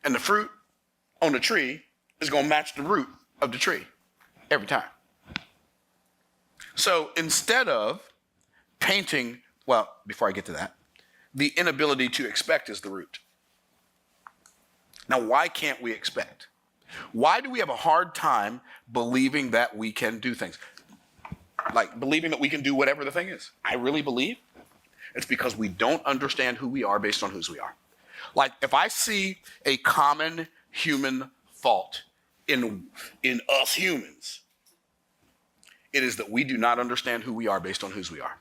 And the fruit on the tree is going to match the root of the tree every time. So instead of painting, well, before I get to that, the inability to expect is the root. Now, why can't we expect? Why do we have a hard time believing that we can do things? Like believing that we can do whatever the thing is. I really believe it's because we don't understand who we are based on whose we are. Like if I see a common human fault in us humans, it is that we do not understand who we are based on whose we are.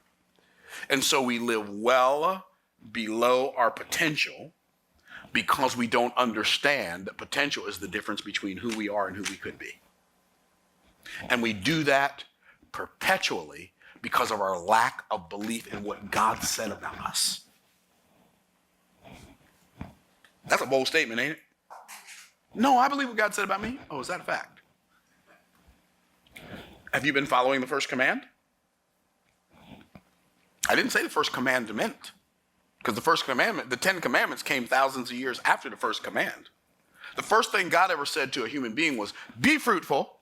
And so we live well below our potential because we don't understand that potential is the difference between who we are and who we could be. And we do that perpetually because of our lack of belief in what God said about us. That's a bold statement, ain't it? No, I believe what God said about me. Oh, is that a fact? Have you been following the first command? I didn't say the first commandment, because the first commandment, the 10 commandments came thousands of years after the first command. The first thing God ever said to a human being was, be fruitful.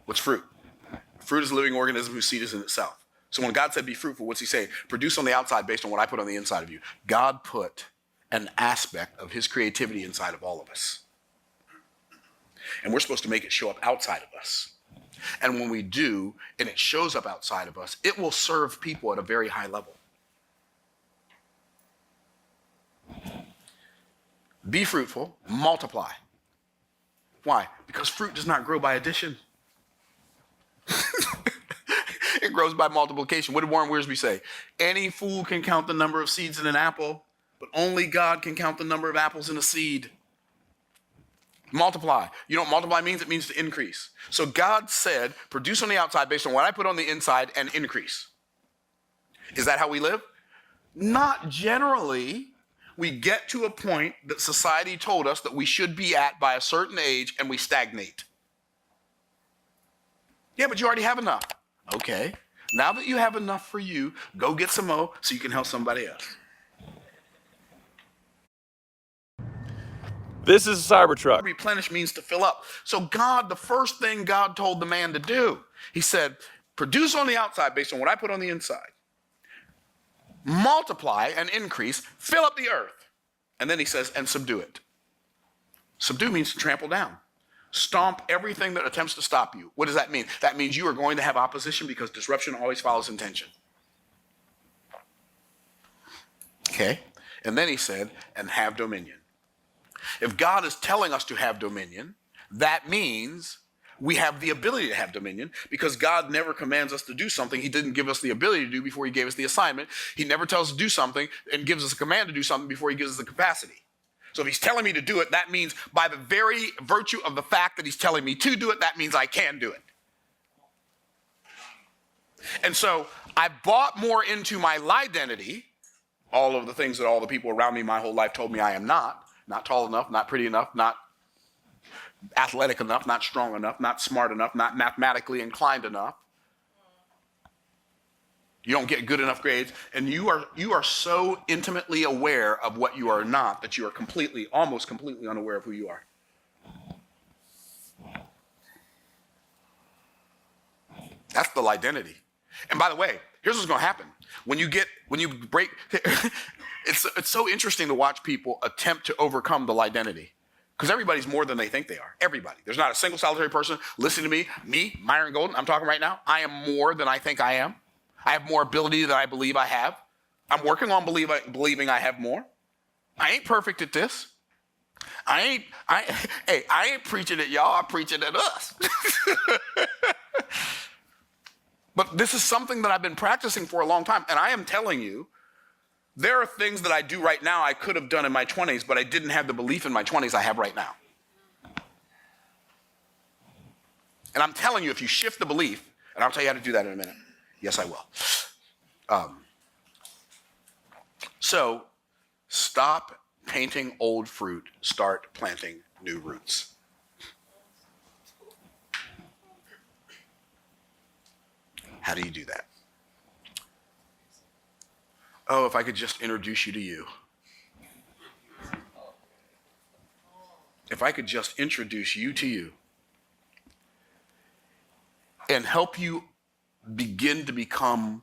What's fruit? Fruit is a living organism whose seed is in itself. So when God said be fruitful, what's he say? Produce on the outside based on what I put on the inside of you. God put an aspect of his creativity inside of all of us. And we're supposed to make it show up outside of us. And when we do, and it shows up outside of us, it will serve people at a very high level. Be fruitful, multiply. Why? Because fruit does not grow by addition. It grows by multiplication. What did Warren Wiersbe say? Any fool can count the number of seeds in an apple, but only God can count the number of apples in a seed. Multiply. You know what multiply means? It means to increase. So God said, produce on the outside based on what I put on the inside and increase. Is that how we live? Not generally. We get to a point that society told us that we should be at by a certain age and we stagnate. Yeah, but you already have enough. Okay. Now that you have enough for you, go get some more so you can help somebody else. This is a Cybertruck. Replenish means to fill up. So God, the first thing God told the man to do, he said, produce on the outside based on what I put on the inside. Multiply and increase, fill up the earth. And then he says, and subdue it. Subdue means to trample down. Stomp everything that attempts to stop you. What does that mean? That means you are going to have opposition because disruption always follows intention. Okay? And then he said, and have dominion. If God is telling us to have dominion, that means we have the ability to have dominion, because God never commands us to do something he didn't give us the ability to do before he gave us the assignment. He never tells us to do something and gives us a command to do something before he gives us the capacity. So if he's telling me to do it, that means by the very virtue of the fact that he's telling me to do it, that means I can do it. And so I bought more into my identity, all of the things that all the people around me my whole life told me I am not tall enough, not pretty enough, not athletic enough, not strong enough, not smart enough, not mathematically inclined enough. You don't get good enough grades, and you are so intimately aware of what you are not that you are almost completely unaware of who you are. That's the identity. And by the way, here's what's going to happen. When you break, it's so interesting to watch people attempt to overcome the identity. Because everybody's more than they think they are. Everybody. There's not a single solitary person listening to me, Myron Golden, I'm talking right now. I am more than I think I am. I have more ability than I believe I have. I'm working on believing I have more. I ain't perfect at this. I ain't preaching at y'all, I'm preaching at us. But this is something that I've been practicing for a long time. And I am telling you, there are things that I do right now I could have done in my 20s, but I didn't have the belief in my 20s I have right now. And I'm telling you, if you shift the belief, and I'll tell you how to do that in a minute. Yes, I will. So stop painting old fruit, start planting new roots. How do you do that? Oh, if I could just introduce you to you. if I could just introduce you to you and help you begin to become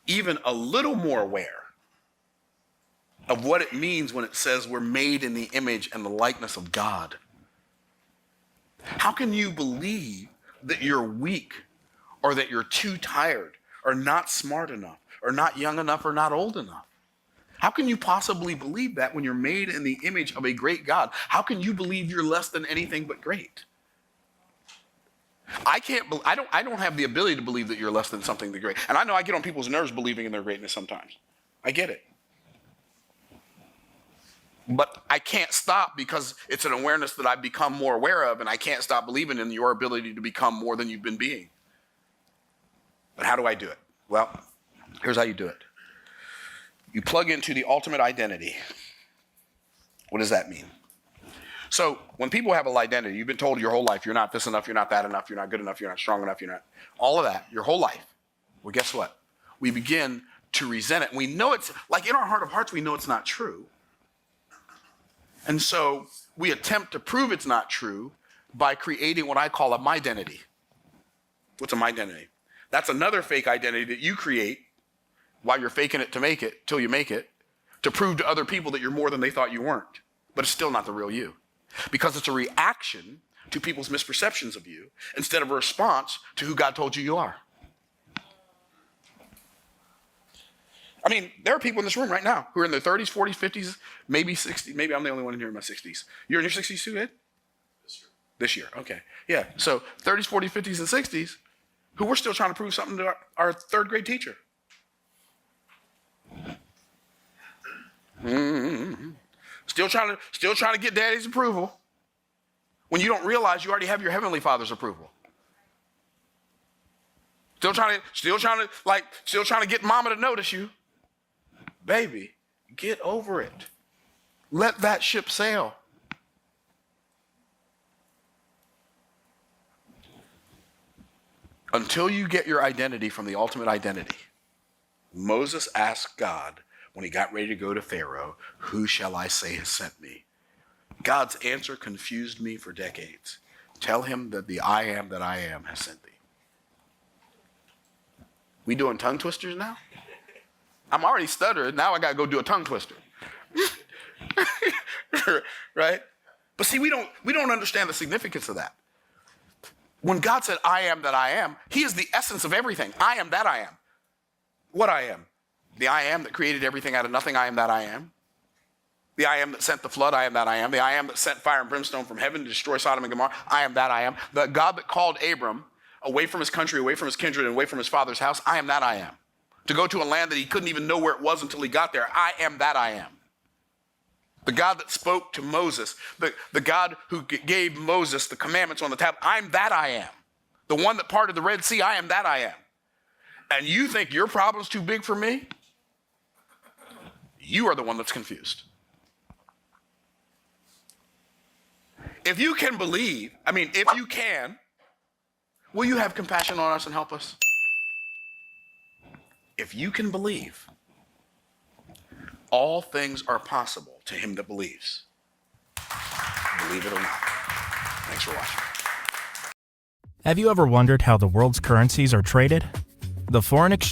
even a little more aware of what it means when it says we're made in the image and the likeness of God. How can you believe that you're weak or that you're too tired or not smart enough or not young enough or not old enough? How can you possibly believe that when you're made in the image of a great God? How can you believe you're less than anything but great? I don't have the ability to believe that you're less than something that's great. And I know I get on people's nerves believing in their greatness sometimes. I get it. But I can't stop because it's an awareness that I've become more aware of, and I can't stop believing in your ability to become more than you've been being. But how do I do it? Well, here's how you do it. You plug into the ultimate identity. What does that mean? So when people have an identity, you've been told your whole life, you're not this enough, you're not that enough, you're not good enough, you're not strong enough, you're not, all of that, your whole life. Well, guess what? We begin to resent it. We know it's, like in our heart of hearts, we know it's not true. And so we attempt to prove it's not true by creating what I call a my-identity. What's a my-identity? That's another fake identity that you create while you're faking it to make it, till you make it, to prove to other people that you're more than they thought you weren't. But it's still not the real you. Because it's a reaction to people's misperceptions of you instead of a response to who God told you are. I mean, there are people in this room right now who are in their 30s, 40s, 50s, maybe 60s. Maybe I'm the only one in here in my 60s. You're in your 60s too, Ed? This year, okay. Yeah, so 30s, 40s, 50s, and 60s who we're still trying to prove something to our third grade teacher. Mm-hmm. Still trying to get daddy's approval when you don't realize you already have your heavenly Father's approval. Still trying to get mama to notice you. Baby, get over it. Let that ship sail. Until you get your identity from the ultimate identity, Moses asked God when he got ready to go to Pharaoh, who shall I say has sent me? God's answer confused me for decades. Tell him that the I am that I am has sent thee. We doing tongue twisters now? I'm already stuttering. Now I got to go do a tongue twister. Right? But see, we don't understand the significance of that. When God said, I am that I am, he is the essence of everything. I am that I am. What I am. The I am that created everything out of nothing, I am that I am. The I am that sent the flood, I am that I am. The I am that sent fire and brimstone from heaven to destroy Sodom and Gomorrah, I am that I am. The God that called Abram away from his country, away from his kindred, and away from his father's house, I am that I am. To go to a land that he couldn't even know where it was until he got there, I am that I am. The God that spoke to Moses, the God who gave Moses the commandments on the tablet, I'm that I am. The one that parted the Red Sea, I am that I am. And you think your problem's too big for me? You are the one that's confused. If you can believe, if you can, will you have compassion on us and help us? If you can believe, all things are possible to him that believes. Believe it or not. Thanks for watching. Have you ever wondered how the world's currencies are traded? The foreign exchange